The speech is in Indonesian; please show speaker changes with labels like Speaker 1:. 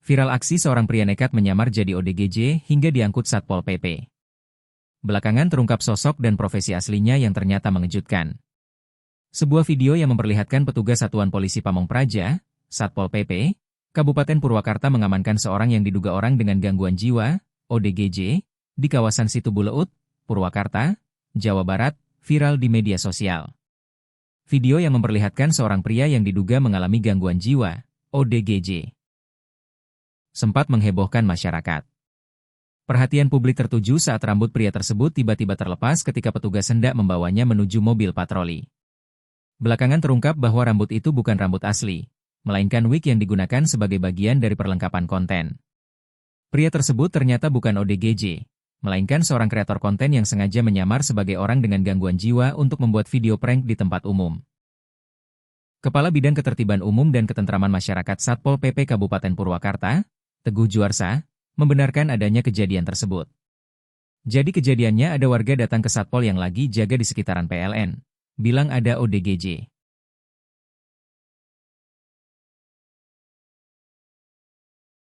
Speaker 1: Viral aksi seorang pria nekat menyamar jadi ODGJ hingga diangkut Satpol PP. Belakangan terungkap sosok dan profesi aslinya yang ternyata mengejutkan. Sebuah video yang memperlihatkan petugas Satuan Polisi Pamong Praja, Satpol PP, Kabupaten Purwakarta mengamankan seorang yang diduga orang dengan gangguan jiwa, ODGJ, di kawasan Situbuleut, Purwakarta, Jawa Barat, viral di media sosial. Video yang memperlihatkan seorang pria yang diduga mengalami gangguan jiwa, ODGJ, sempat menghebohkan masyarakat. Perhatian publik tertuju saat rambut pria tersebut tiba-tiba terlepas ketika petugas hendak membawanya menuju mobil patroli. Belakangan terungkap bahwa rambut itu bukan rambut asli, melainkan wig yang digunakan sebagai bagian dari perlengkapan konten. Pria tersebut ternyata bukan ODGJ, melainkan seorang kreator konten yang sengaja menyamar sebagai orang dengan gangguan jiwa untuk membuat video prank di tempat umum. Kepala Bidang Ketertiban Umum dan Ketentraman Masyarakat Satpol PP Kabupaten Purwakarta, Teguh Juarsa, membenarkan adanya kejadian tersebut. Jadi kejadiannya ada warga datang ke Satpol yang lagi jaga di sekitaran PLN, bilang ada ODGJ.